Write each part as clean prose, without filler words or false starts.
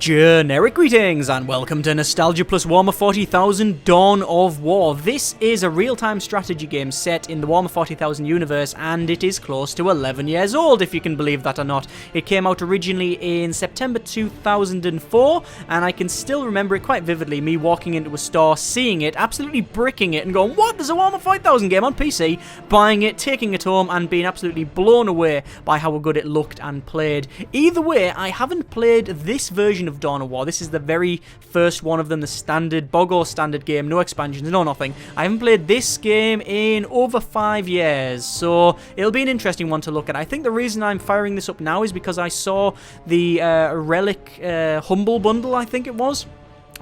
Generic greetings and welcome to Nostalgia plus Warhammer 40,000 Dawn of War. This is a real-time strategy game set in the Warhammer 40,000 universe, and it is close to 11 years old, if you can believe that or not. It came out originally in September 2004, and I can still remember it quite vividly, me walking into a store, seeing it, absolutely bricking it, and going, what, there's a Warhammer 40,000 game on PC, buying it, taking it home, and being absolutely blown away by how good it looked and played. Either way, I haven't played this version of Dawn of War. This is the very first one of them, the standard, Bogor standard game, no expansions, no nothing. I haven't played this game in over 5 years, so it'll be an interesting one to look at. I think the reason I'm firing this up now is because I saw the Relic Humble Bundle, I think it was.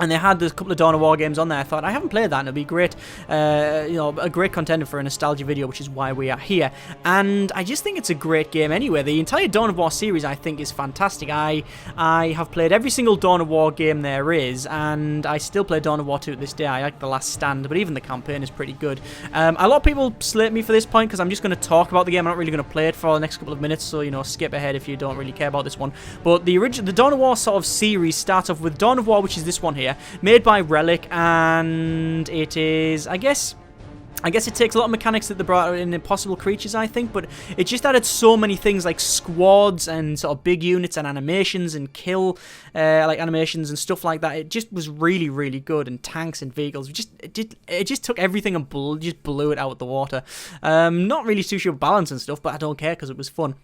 And they had a couple of Dawn of War games on there. I thought, I haven't played that, and it'll be great, a great contender for a nostalgia video, which is why we are here. And I just think it's a great game anyway. The entire Dawn of War series, I think, is fantastic. I have played every single Dawn of War game there is, and I still play Dawn of War 2 to this day. I like The Last Stand, but even the campaign is pretty good. A lot of people slate me for this point, because I'm just going to talk about the game. I'm not really going to play it for the next couple of minutes, so, skip ahead if you don't really care about this one. But the Dawn of War sort of series starts off with Dawn of War, which is this one here, made by Relic, and it is, I guess it takes a lot of mechanics that they brought out in Impossible Creatures, I think, but it just added so many things like squads and sort of big units and animations and kill animations and stuff like that. It just was really, really good, and tanks and vehicles. It just took everything and just blew it out of the water. Not really too sure of balance and stuff, but I don't care because it was fun.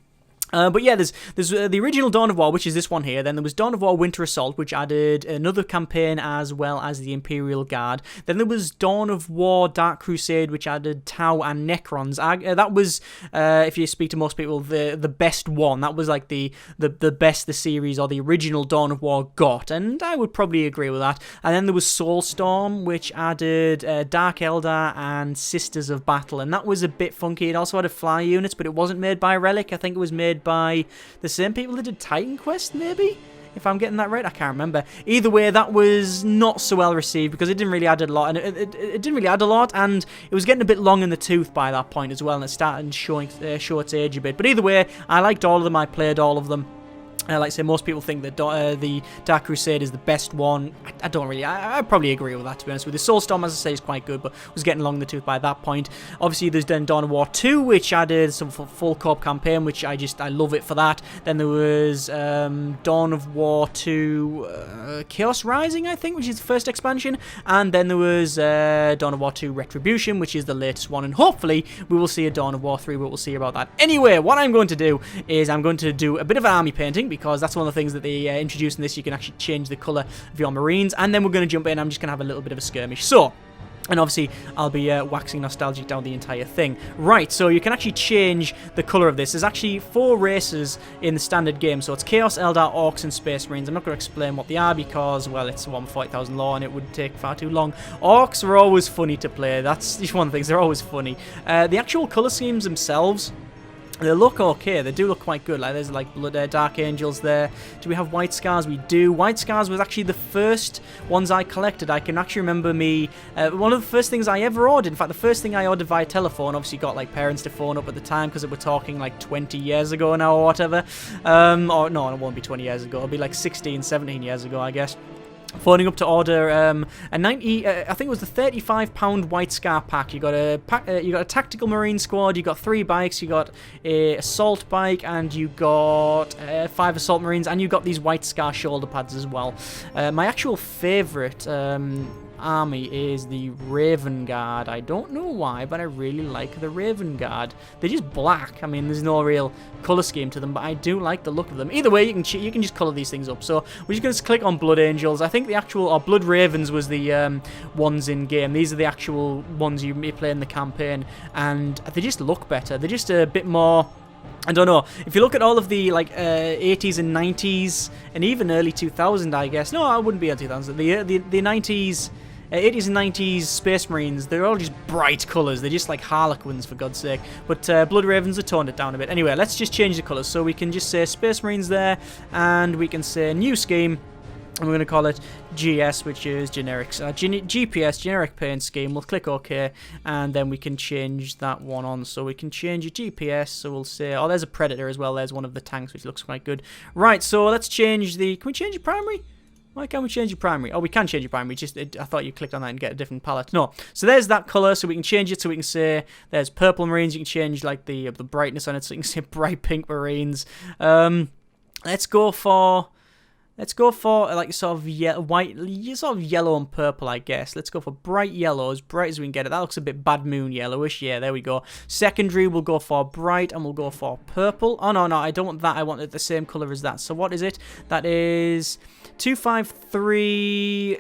But yeah, there's the original Dawn of War, which is this one here. Then there was Dawn of War Winter Assault, which added another campaign as well as the Imperial Guard. Then there was Dawn of War Dark Crusade, which added Tau and Necrons. That was, if you speak to most people, the best one. That was like the best the series or the original Dawn of War got, and I would probably agree with that. And then there was Soulstorm, which added Dark Eldar and Sisters of Battle, and that was a bit funky. It also had fly units, but it wasn't made by Relic. I think it was made by the same people that did Titan Quest, maybe? If I'm getting that right, I can't remember. Either way, that was not so well received because it didn't really add a lot, and it didn't really add a lot, and it was getting a bit long in the tooth by that point as well, and it started showing show its age a bit. But either way, I liked all of them. I played all of them. Like I say, most people think that the Dark Crusade is the best one. I don't really. I probably agree with that, to be honest with you. Soulstorm, as I say, is quite good, but was getting long in the tooth by that point. Obviously, there's then Dawn of War 2, which added some full co-op campaign, which I love it for that. Then there was Dawn of War 2 Chaos Rising, I think, which is the first expansion. And then there was Dawn of War 2 Retribution, which is the latest one. And hopefully, we will see a Dawn of War 3, but we'll see about that. Anyway, what I'm going to do is I'm going to do a bit of army painting, because that's one of the things that they introduced in this. You can actually change the colour of your Marines, and then we're going to jump in. I'm just going to have a little bit of a skirmish. So, and obviously, I'll be waxing nostalgic down the entire thing. Right, so you can actually change the colour of this. There's actually 4 races in the standard game. So it's Chaos, Eldar, Orcs, and Space Marines. I'm not going to explain what they are because, well, it's 140,000 lore and it would take far too long. Orcs are always funny to play. That's just one of the things. They're always funny. The actual colour schemes themselves, they look okay. They do look quite good. Like there's like Dark Angels there. Do we have White Scars? We do. White Scars was actually the first ones I collected. I can actually remember me. One of the first things I ever ordered. In fact, the first thing I ordered via telephone. Obviously, got like parents to phone up at the time because we're talking like 20 years ago now or whatever. Or no, it won't be 20 years ago. It'll be like 16, 17 years ago, I guess. Phoning up to order a 90, I think it was the £35 White Scar pack. You got a tactical Marine squad. You got 3 bikes. You got a assault bike, and you got 5 assault Marines, and you got these White Scar shoulder pads as well. My actual favourite army is the Raven Guard. I don't know why, but I really like the Raven Guard. They're just black. I mean, there's no real colour scheme to them, but I do like the look of them. Either way, you can just colour these things up. So we're just going to click on Blood Angels. I think the actual, or Blood Ravens was the ones in game. These are the actual ones you may play in the campaign, and they just look better. They're just a bit more, I don't know. If you look at all of the 80s and 90s and even early 2000s, I guess. No, I wouldn't be early 2000s. The 90s. 80s and 90s Space Marines, they're all just bright colours. They're just like Harlequins, for God's sake. But Blood Ravens have toned it down a bit. Anyway, let's just change the colours. So we can just say Space Marines there, and we can say New Scheme, and we're going to call it GS, which is generic. GPS, generic paint scheme. We'll click OK, and then we can change that one on. So we can change your GPS. So we'll say, oh, there's a Predator as well. There's one of the tanks, which looks quite good. Right, so let's change the, can we change the primary? Why can't we change your primary? Oh, we can change your primary. Just I thought you clicked on that and get a different palette. No. So there's that color. So we can change it. So we can say there's purple marines. You can change like the brightness on it. So you can say bright pink marines. Let's go for like sort of white, sort of yellow and purple, I guess. Let's go for bright yellow, as bright as we can get it. That looks a bit Bad Moon yellowish. Yeah, there we go. Secondary, we'll go for bright, and we'll go for purple. Oh, no, I don't want that. I want it the same color as that. So what is it? That is 253,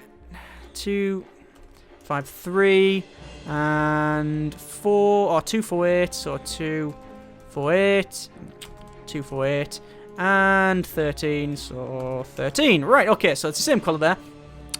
253, and 4, or 248, so 248, 248. And 13, so 13. Right, okay, so it's the same colour there.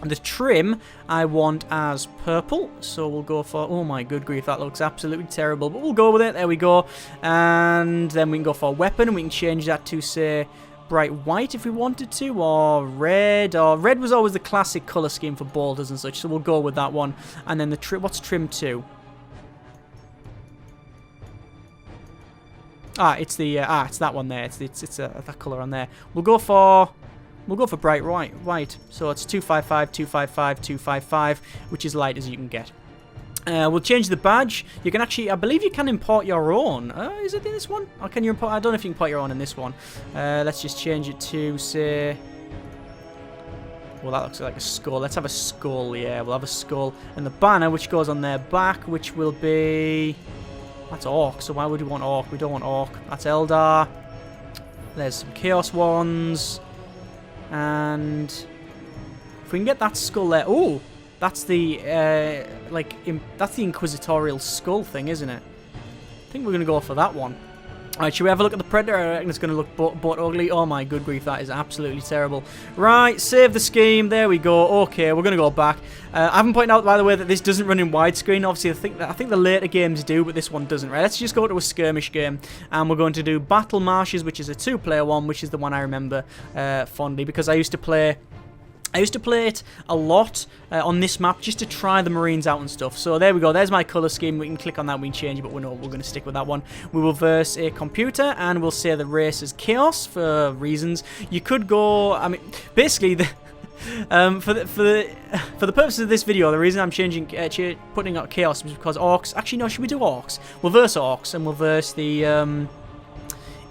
And the trim I want as purple, so we'll go for, oh my good grief, that looks absolutely terrible, but we'll go with it, there we go. And then we can go for weapon, and we can change that to, say, bright white if we wanted to, or red was always the classic colour scheme for bolters and such, so we'll go with that one. And then the trim, what's trim 2? It's the it's that one there. It's that color on there. We'll go for bright white. So it's 255, 255, 255, which is light as you can get. We'll change the badge. You can actually, I believe you can import your own. Is it in this one? Or can you import? I don't know if you can import your own in this one. Let's just change it to, say, well, that looks like a skull. Let's have a skull. Yeah, we'll have a skull, and the banner which goes on their back, which will be. That's Orc, so why would we want Orc? We don't want Orc. That's Eldar. There's some Chaos ones. And if we can get that skull there. Oh, that's the that's the Inquisitorial skull thing, isn't it? I think we're going to go for that one. Alright, should we have a look at the Predator? I reckon it's going to look but ugly. Oh my good grief, that is absolutely terrible. Right, save the scheme. There we go. Okay, we're going to go back. I haven't pointed out, by the way, that this doesn't run in widescreen. Obviously, I think the later games do, but this one doesn't. Right, let's just go to a skirmish game, and we're going to do Battle Marshes, which is a 2-player one, which is the one I remember fondly, because I used to play it a lot on this map just to try the Marines out and stuff. So there we go. There's my colour scheme. We can click on that. We can change it, but we're going to stick with that one. We will verse a computer, and we'll say the race is Chaos for reasons. You could go. I mean, basically the. For the purposes of this video, the reason I'm putting out Chaos is because Orcs. Actually, no. Should we do Orcs? We'll verse Orcs, and we'll verse the.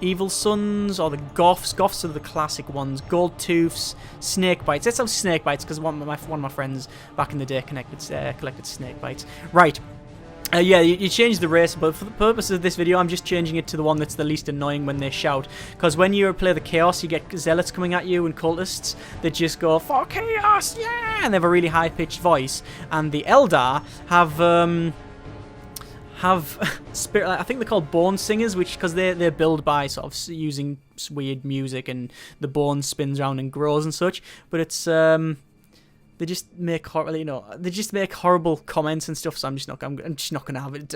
Evil Sons, or the Goths. Goths are the classic ones. Gold Tooths, Snake Bites. Let's have Snake Bites, because one of my friends back in the day collected Snake Bites. Right. Yeah, you change the race, but for the purpose of this video, I'm just changing it to the one that's the least annoying when they shout. Because when you play the Chaos, you get Zealots coming at you and Cultists that just go, "For Chaos, yeah!" And they have a really high-pitched voice. And the Eldar have spirit. I think they're called bone singers, which because they're built by sort of using weird music, and the bone spins around and grows and such. But it's they just make horrible comments and stuff. So I'm just not gonna have it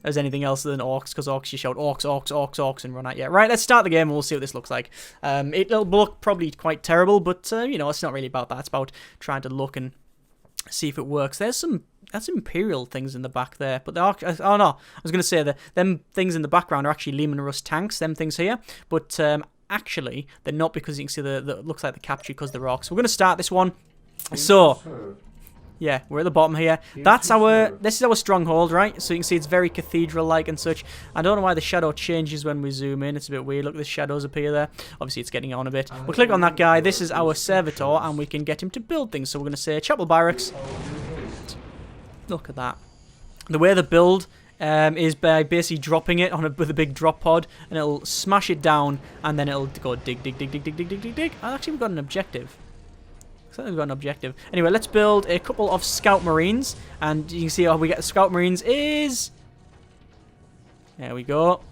as anything else than Orcs, because Orcs you shout Orcs, Orcs, Orcs, Orcs and run at you. Right, let's start the game and we'll see what this looks like. It'll look probably quite terrible, but it's not really about that. It's about trying to look and see if it works. That's Imperial things in the back there, but oh no, I was going to say that them things in the background are actually Lehman Russ tanks, them things here, but actually they're not, because you can see the looks like the capture because they're Orcs. So we're going to start this one. So yeah, we're at the bottom here. This is our stronghold, right? So you can see it's very cathedral-like and such. I don't know why the shadow changes when we zoom in. It's a bit weird. Look, the shadows appear there. Obviously, it's getting on a bit. We'll click on that guy. This is our servitor, and we can get him to build things. So we're going to say Chapel Barracks. Look at that. The way the build is by basically dropping it with a big drop pod, and it'll smash it down, and then it'll go dig, dig, dig, dig, dig, dig, dig, dig, dig. Oh, actually, we've got an objective. We've got an objective. Anyway, let's build a couple of Scout Marines, and you can see how we get Scout Marines is. There we go.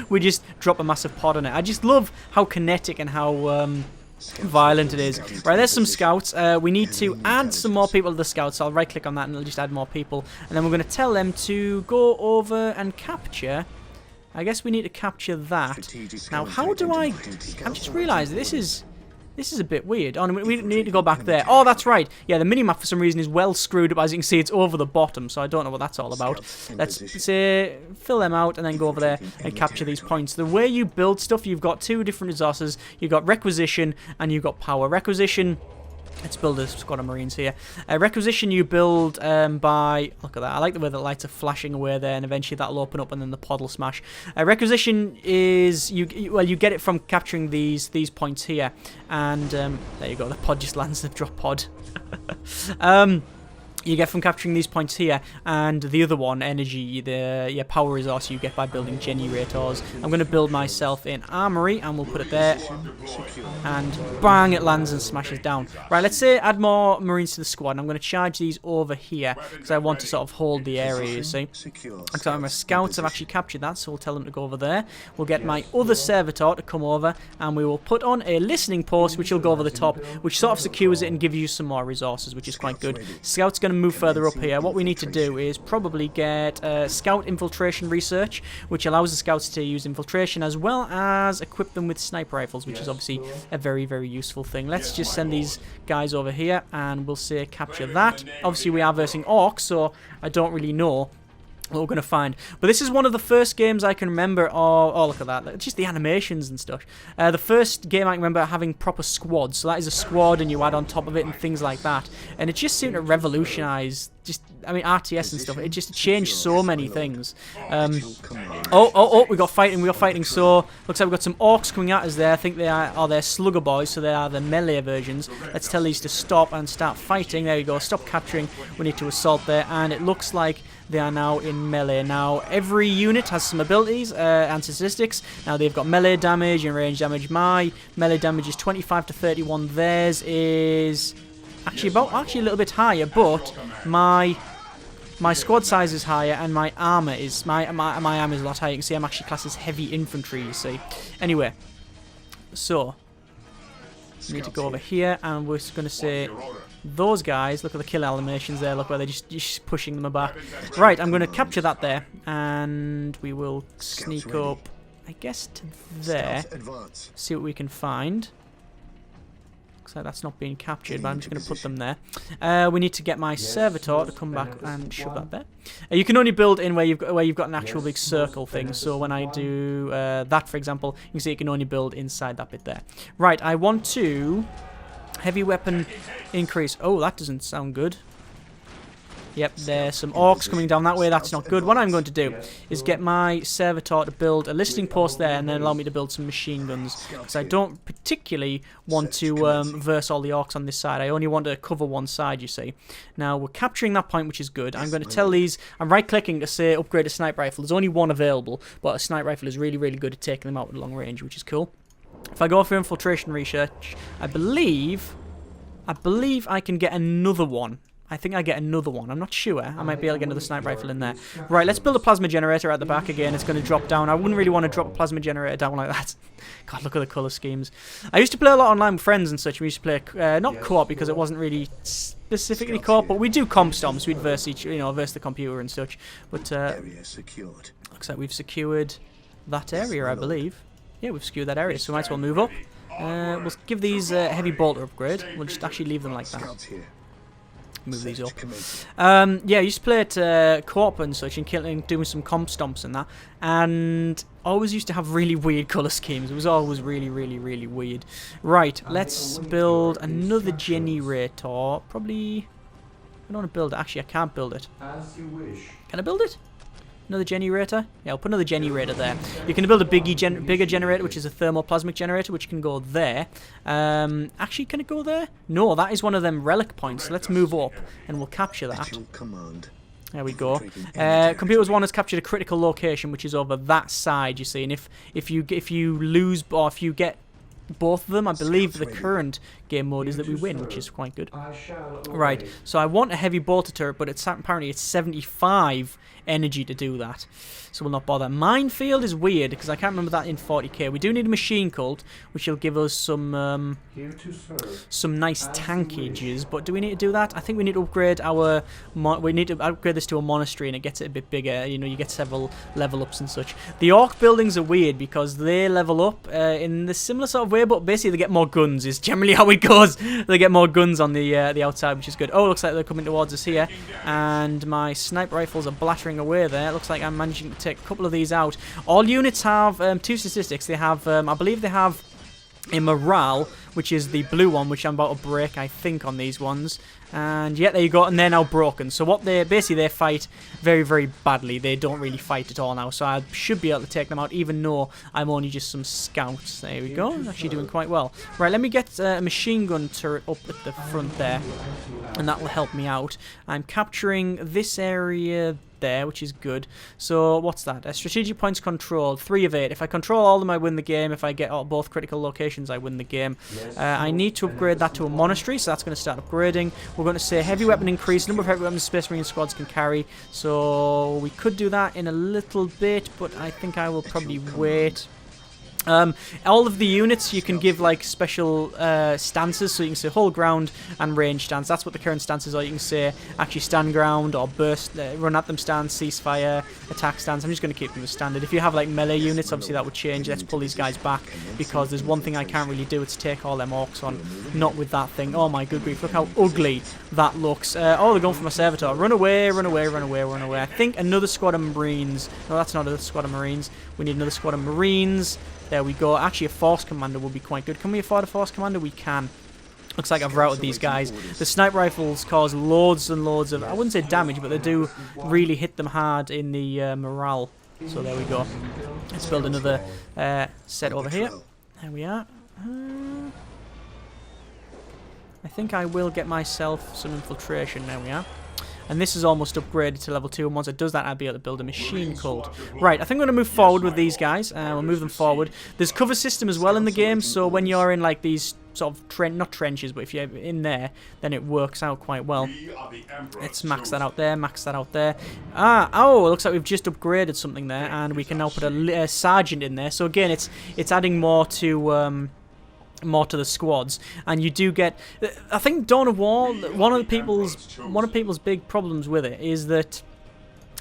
We just drop a massive pod on it. I just love how kinetic and how violent it is. Right, there's some scouts. We need to add some more people to the scouts. So I'll right click on that and it'll just add more people. And then we're going to tell them to go over and capture. I guess we need to capture that. Now, how do I've just realised this is This is a bit weird. Oh, no, we need to go back there. Oh, that's right. Yeah, the minimap for some reason is well screwed up. As you can see, it's over the bottom, so I don't know what that's all about. Let's say fill them out and then go over there and capture these points. The way you build stuff, you've got two different resources. You've got requisition and you've got power. Requisition... Let's build a squad of Marines here. Requisition you build by... Look at that. I like the way the lights are flashing away there, and eventually that'll open up and then the pod will smash. Requisition is... you get it from capturing these points here. And there you go. The pod just lands the drop pod. You get from capturing these points here, and the other one, energy, the power resource you get by building generators. I'm going to build myself an armory, and we'll put it there, and bang, it lands and smashes down. Right, let's say add more Marines to the squad, and I'm going to charge these over here, because I want to sort of hold the area, you see. So my scouts have actually captured that, so we'll tell them to go over there. We'll get my other servitor to come over, and we will put on a listening post, which will go over the top, which sort of secures it and gives you some more resources, which is quite good. Scouts going to move further up here. What we need to do is probably get scout infiltration research, which allows the scouts to use infiltration as well as equip them with sniper rifles, which is obviously a very, very useful thing. Let's just send these guys over here and we'll say capture that. Obviously we are versing orcs, so I don't really know what we're going to find. But this is one of the first games I can remember. Oh, look at that. Just the animations and stuff. The first game I can remember having proper squads. So that is a squad and you add on top of it and things like that. And it just seemed to revolutionize RTS and stuff. It just changed so many things. We got fighting. So looks like we've got some orcs coming at us there. I think they're slugger boys, so they are the melee versions. Let's tell these to stop and start fighting. There you go. Stop capturing. We need to assault there, and it looks like they are now in melee. Now every unit has some abilities and statistics. Now they've got melee damage and range damage. My melee damage is 25 to 31. Theirs is actually a little bit higher, but my squad size is higher and my armor is my armor is a lot higher. You can see I'm actually classed as heavy infantry, you see. Anyway, so we need to go over here and we're going to say those guys, look at the kill animations there, look where they're just pushing them back. Right, I'm going to capture that there and we will sneak up, I guess, to there, see what we can find. Looks like that's not being captured, but I'm just going to put them there. We need to get my servitor to come back and shove that there. You can only build in where you've got an actual big circle thing. So when I do that, for example, you can see you can only build inside that bit there. Right, I want to heavy weapon increase. Oh, that doesn't sound good. Yep, there's some orcs coming down that way. That's not good. What I'm going to do is get my servitor to build a listening post there and then allow me to build some machine guns. Because I don't particularly want to verse all the orcs on this side. I only want to cover one side, you see. Now, we're capturing that point, which is good. I'm going to tell these... I'm right-clicking to say upgrade a sniper rifle. There's only one available, but a sniper rifle is really, really good at taking them out at long range, which is cool. If I go for infiltration research, I believe I can get another one. I think I get another one. I'm not sure. I might be able to get another sniper rifle in there. Right, let's build a plasma generator at the back again. It's going to drop down. I wouldn't really want to drop a plasma generator down like that. God, look at the colour schemes. I used to play a lot online with friends and such. We used to play, not co-op because it wasn't really specifically co-op, but we do comp stomps. We'd verse verse the computer and such. But looks like we've secured that area, I believe. Yeah, we've secured that area, so we might as well move up. We'll give these a heavy bolter upgrade. We'll just actually leave them like that. Move these up. Yeah, I used to play at co-op and such and doing some comp stomps and that, and always used to have really weird colour schemes. It was always really, really, really weird. Right, let's build another generator. Probably, I don't want to build it. Actually, I can't build it. As you wish. Can I build it? Another generator? Yeah, I'll put another generator there. You can build a bigger generator, which is a thermoplasmic generator, which can go there. Actually, can it go there? No, that is one of them relic points. So let's move up, and we'll capture that. There we go. Computers 1 has captured a critical location, which is over that side, you see. And if you lose, or if you get both of them, I believe the current game mode is that we win, which is quite good. Right, so I want a heavy bolter turret, but apparently it's 75 energy to do that. So we'll not bother. Minefield is weird because I can't remember that in 40k. We do need a machine cult, which will give us some nice tankages. But do we need to do that? I think we need to upgrade our. We need to upgrade this to a monastery, and it gets it a bit bigger. You know, you get several level ups and such. The orc buildings are weird because they level up in the similar sort of way, but basically they get more guns. Is generally how it goes. They get more guns on the outside, which is good. Oh, looks like they're coming towards us here, and my sniper rifles are blattering away there. It looks like I'm managing to take a couple of these out. All units have two statistics. They have, I believe they have a morale, which is the blue one, which I'm about to break, I think, on these ones. And yeah, there you go, and they're now broken. So what they fight very, very badly. They don't really fight at all now, so I should be able to take them out, even though I'm only just some scouts. There we go, actually doing quite well. Right, let me get a machine gun turret up at the front there, and that will help me out. I'm capturing this area there, which is good. So what's that? Strategic points controlled, 3 of 8. If I control all of them, I win the game. If I get both critical locations, I win the game. I need to upgrade that to a monastery, so that's going to start upgrading. We're going to say heavy weapon increase, number of heavy weapons Space Marine squads can carry. So we could do that in a little bit, but I think I will probably wait. All of the units you can give like special stances, so you can say hold ground and range stance. That's what the current stances are. You can say actually stand ground or burst, run at them stance, ceasefire, attack stance. I'm just going to keep them as standard. If you have like melee units, obviously that would change. Let's pull these guys back because there's one thing I can't really do. It's take all them orcs on. Not with that thing. Oh my good grief, look how ugly that looks. Oh, they're going for my servitor. Run away, run away, run away, run away. I think another squad of marines. No, that's not a squad of marines. We need another squad of marines. There we go. Actually, a force commander would be quite good. Can we afford a force commander? We can. Looks like I've routed these guys. The sniper rifles cause loads and loads of, I wouldn't say damage, but they do really hit them hard in the morale. So there we go. Let's build another set over here. There we are. I think I will get myself some infiltration. There we are. And this is almost upgraded to level 2, and once it does that, I'll be able to build a machine cult. Right, I think I'm going to move forward with these guys. We'll move them forward. There's cover system as well in the game, so when you're in like these sort of, not trenches, but if you're in there, then it works out quite well. Let's max that out there, max that out there. Oh, it looks like we've just upgraded something there, and we can now put a sergeant in there. So again, it's adding more to the squads, and you do get. I think Dawn of War. One of people's big problems with it is that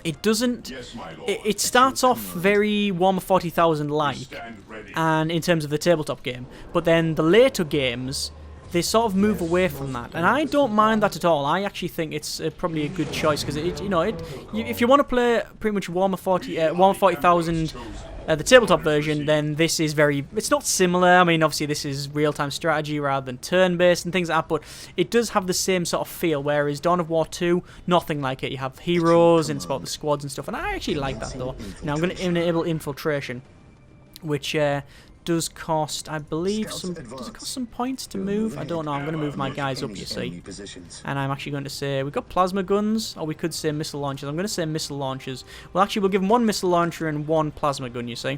it doesn't. It starts off very Warhammer 40,000 like, and in terms of the tabletop game, but then the later games, they sort of move away from that, and I don't mind that at all. I actually think it's probably a good choice because if you want to play pretty much Warhammer 40,000. The tabletop version, then this is it's not similar. I mean, obviously this is real-time strategy rather than turn-based and things like that, but it does have the same sort of feel, whereas Dawn of War 2, nothing like it. You have heroes, and it's about the squads and stuff, and I actually like that, though. Now, I'm going to enable infiltration, which does cost, I believe, does it cost some points to move? I don't know. I'm going to move my guys up, you see. And I'm actually going to say, we've got plasma guns, or we could say missile launchers. I'm going to say missile launchers. Well, actually, we'll give them 1 missile launcher and 1 plasma gun, you see.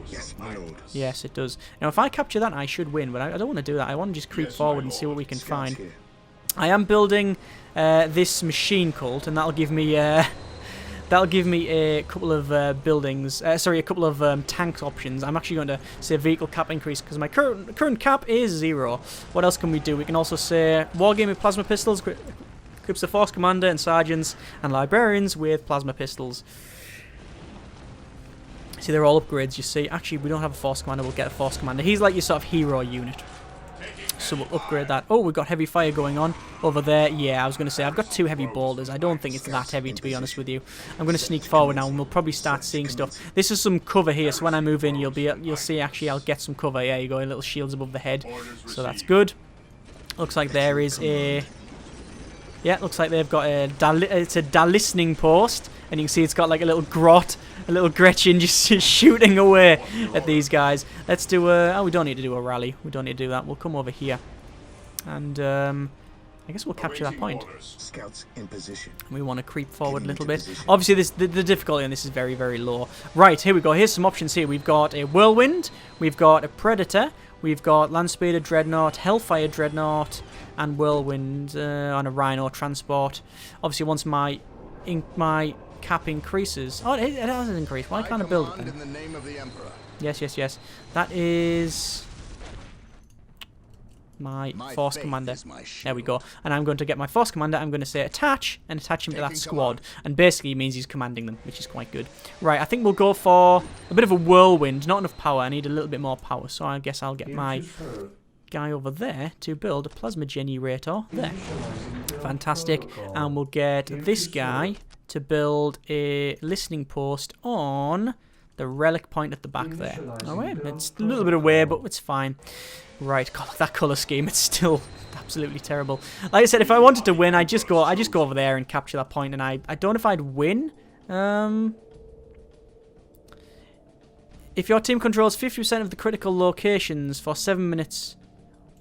Yes, my lord. Yes, it does. Now, if I capture that, I should win, but I don't want to do that. I want to just creep forward and see what we can find. I am building this machine cult, and that'll give me a couple of buildings. Sorry, a couple of tank options. I'm actually going to say vehicle cap increase because my current cap is 0. What else can we do? We can also say wargaming plasma pistols equips the force commander and sergeants and librarians with plasma pistols. See, they're all upgrades. You see, actually, we don't have a force commander. We'll get a force commander. He's like your sort of hero unit. So we'll upgrade that. Oh, we've got heavy fire going on over there. Yeah, I was going to say, I've got 2 heavy boulders. I don't think it's that heavy, to be honest with you. I'm going to sneak forward now, and we'll probably start seeing stuff. This is some cover here, so when I move in, you'll see, actually, I'll get some cover. Yeah, you go, little shields above the head. So that's good. Looks like there is a... Yeah, looks like they've got it's a listening post, and you can see it's got like a little grot, a little Gretchen just shooting away at these guys. Let's do a... Oh, we don't need to do a rally. We don't need to do that. We'll come over here, and I guess we'll capture that point. Scouts in position. We want to creep forward a little bit. Obviously, the difficulty on this is very, very low. Right, here we go. Here's some options here. We've got a Whirlwind, we've got a Predator, we've got Landspeeder Dreadnought, Hellfire Dreadnought, and Whirlwind on a Rhino transport. Obviously, once my cap increases. Oh, it hasn't increased. Why can't I build it then? In the name of the Emperor. Yes, yes, yes. That is my force commander. There we go. And I'm going to get my force commander. I'm going to say attach and attach him to that squad. And basically it means he's commanding them, which is quite good. Right, I think we'll go for a bit of a whirlwind. Not enough power. I need a little bit more power. So I guess I'll get my guy over there to build a plasma generator. There. Fantastic. And we'll get this guy to build a listening post on the relic point at the back there. Alright, it's a little bit away, but it's fine. Right, God, that colour scheme, it's still absolutely terrible. Like I said, if I wanted to win, I just go over there and capture that point, and I don't know if I'd win. If your team controls 50% of the critical locations for 7 minutes,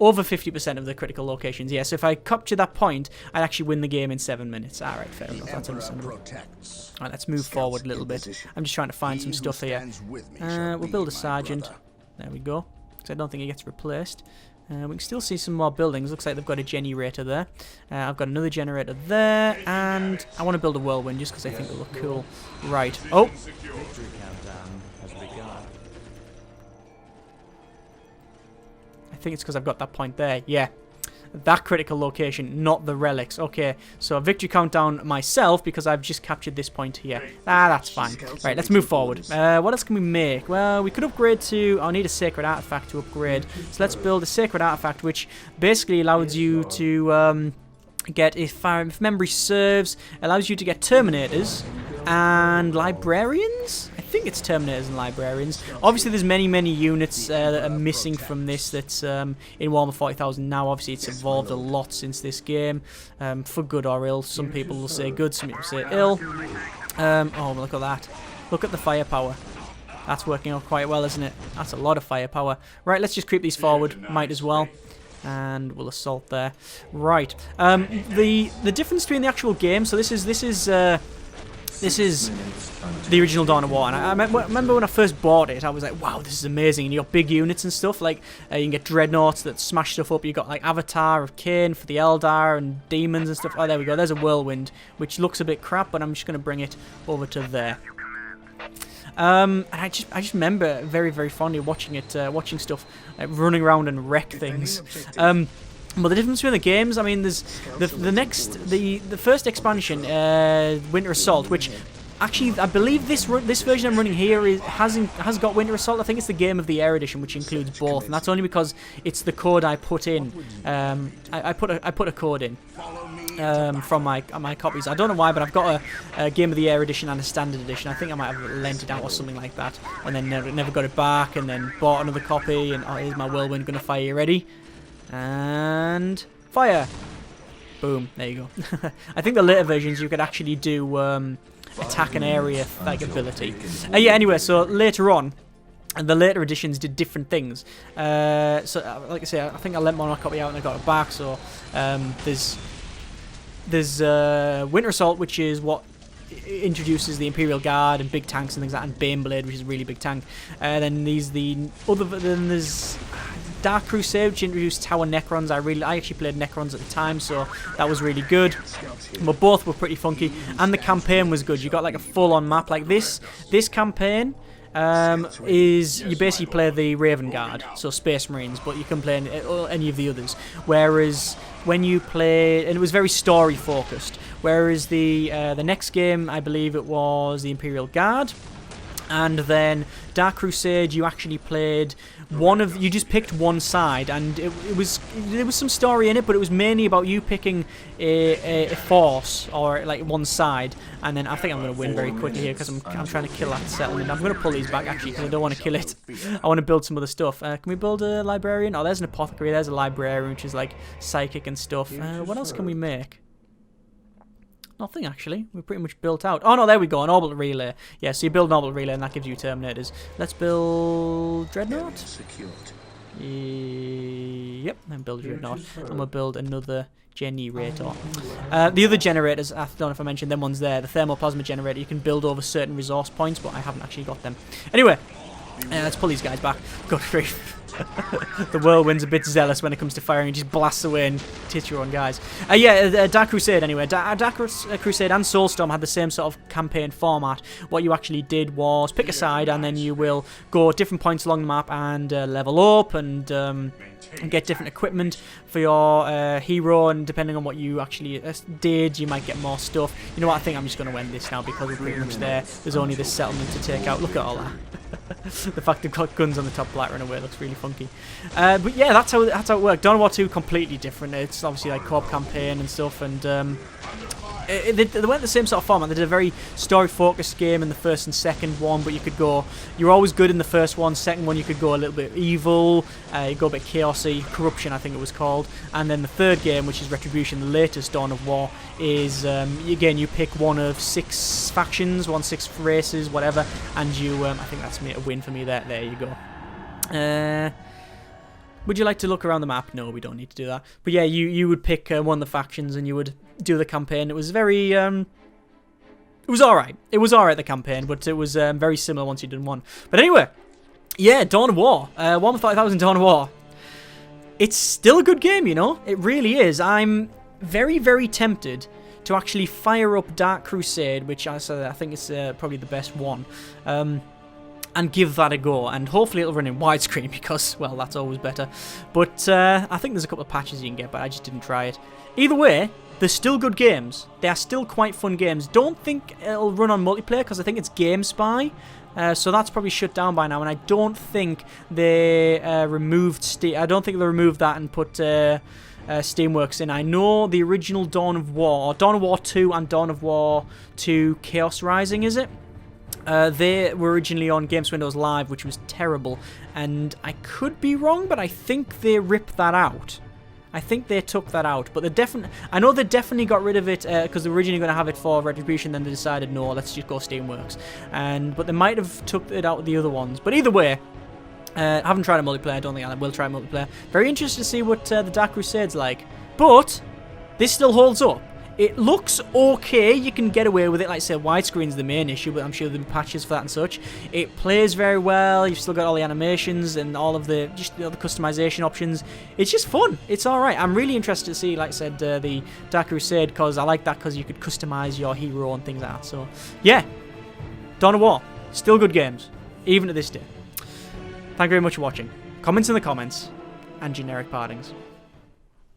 over 50% of the critical locations, yes. So if I capture that point, I'd actually win the game in 7 minutes. Alright, fair enough, that's understandable. Alright, let's move forward a little bit. I'm just trying to find some stuff here. We'll build a sergeant. There we go. Because I don't think it gets replaced. We can still see some more buildings. Looks like they've got a generator there. I've got another generator there. And I want to build a whirlwind just because I think it'll look cool. Right. Oh! I think it's because I've got that point there. Yeah. That critical location, not the relics. Okay, so victory countdown myself because I've just captured this point here. That's fine. Right, let's move forward. What else can we make? Well, we could upgrade to... I'll need a sacred artifact to upgrade. So let's build a sacred artifact, which basically allows you to get, if memory serves, allows you to get Terminators and Librarians? I think it's Terminators and Librarians. Obviously, there's many units that are missing from this that's in Warhammer 40,000 now. Obviously, it's evolved a lot since this game, for good or ill. Some people will say good, some people say ill. Oh, look at that. Look at the firepower. That's working out quite well, isn't it? That's a lot of firepower. Right, let's just creep these forward. Might as well. And we'll assault there. Right. The difference between the actual game. So this is the original Dawn of War, and I remember when I first bought it, I was like, wow, this is amazing, and you got big units and stuff, like, you can get dreadnoughts that smash stuff up, you got, like, Avatar of Cain for the Eldar, and demons and stuff. Oh, there we go, there's a whirlwind, which looks a bit crap, but I'm just going to bring it over to there. And I just remember very fondly watching it, watching stuff, like, running around and wreck things. But the difference between the games, I mean, there's the first expansion, Winter Assault, which actually I believe this version I'm running here has got Winter Assault. I think it's the Game of the Year edition, which includes both, and that's only because it's the code I put in. I put a code in from my copies. I don't know why, but I've got a Game of the Year edition and a standard edition. I think I might have lent it out or something like that, and then never got it back, and then bought another copy. And oh, here's my whirlwind, gonna fire. You ready? And fire! Boom, there you go. I think the later versions you could actually do attack an area like ability. Yeah, anyway, so later on, and the later editions did different things. So, like I say, I think I lent my copy out and I got it back. So there's Winter Assault, which is what introduces the Imperial Guard and big tanks and things like that, and Baneblade, which is a really big tank. Then there's Dark Crusade, which introduced Tower Necrons. I actually played Necrons at the time, so that was really good. But both were pretty funky, and the campaign was good. You got like a full-on map like this. This campaign is you basically play the Raven Guard, so Space Marines, but you can play any of the others. Whereas when you play, and it was very story focused. Whereas the next game, I believe it was the Imperial Guard. And then Dark Crusade, you actually played you just picked one side, and there was some story in it, but it was mainly about you picking a force or like one side. And then I think I'm going to win very quickly here because I'm trying to kill that settlement. I'm going to pull these back actually because I don't want to kill it. I want to build some other stuff. Can we build a librarian? Oh, there's an apothecary. There's a librarian, which is like psychic and stuff. What else can we make? Nothing, actually. We're pretty much built out. Oh, no, there we go. An orbital relay. Yeah, so you build an orbital relay, and that gives you Terminators. Let's build Dreadnought. Yep, then build a Dreadnought. And we'll build another generator. The other generators, I don't know if I mentioned them ones there. The thermoplasma generator, you can build over certain resource points, but I haven't actually got them. Anyway, let's pull these guys back. Good grief. The whirlwind's a bit zealous when it comes to firing. He just blasts away and hits your own guys. Dark Crusade anyway. Dark Crusade and Soulstorm had the same sort of campaign format. What you actually did was pick a side, and then you will go at different points along the map and level up and get different equipment for your hero, and depending on what you actually did, you might get more stuff. You know what, I think I'm just going to end this now because we're pretty much there. There's only this settlement to take out. Look at all that. The fact they've got guns on the top black run away looks really funky. But yeah, that's how it worked. Dawn of War 2 completely different. It's obviously like co-op campaign and stuff, and they went the same sort of format. They did a very story-focused game in the first and second one, but you were always good in the first one. Second one, you could go a little bit evil, you go a bit chaosy, corruption I think it was called. And then the third game, which is Retribution, the latest Dawn of War, is again you pick one of 6 factions, 6 races, whatever, and you I think that's a win for me there. There you go. Would you like to look around the map? No, we don't need to do that. But yeah, you would pick one of the factions and you would do the campaign. It was very... it was alright. It was alright, the campaign, but it was very similar once you'd done one. But anyway, yeah, Dawn of War. Warhammer 40,000 Dawn of War. It's still a good game, you know? It really is. I'm very, very tempted to actually fire up Dark Crusade, which I think is probably the best one. And give that a go, and hopefully it'll run in widescreen because, well, that's always better. But I think there's a couple of patches you can get, but I just didn't try it. Either way, they're still good games. They are still quite fun games. Don't think it'll run on multiplayer because I think it's GameSpy, so that's probably shut down by now. And I don't think they removed Steam. I don't think they removed that and put Steamworks in. I know the original Dawn of War, or Dawn of War 2 and Dawn of War 2 Chaos Rising, is it? They were originally on Games Windows Live, which was terrible, and I could be wrong, but I think they ripped that out. I think they took that out, but I know they definitely got rid of it because they were originally going to have it for Retribution, then they decided no, let's just go Steamworks. But they might have took it out of the other ones. But either way, I haven't tried a multiplayer. I don't think I will try multiplayer. Very interested to see what the Dark Crusade's like, but this still holds up. It looks okay, you can get away with it. Like I said, widescreen's the main issue, but I'm sure there'll be patches for that and such. It plays very well, you've still got all the animations and all of the customization options. It's just fun, it's alright. I'm really interested to see, like I said, the Dark Crusade, because I like that because you could customize your hero and things like that. So, yeah, Dawn of War, still good games, even to this day. Thank you very much for watching. Comments in the comments, and generic partings.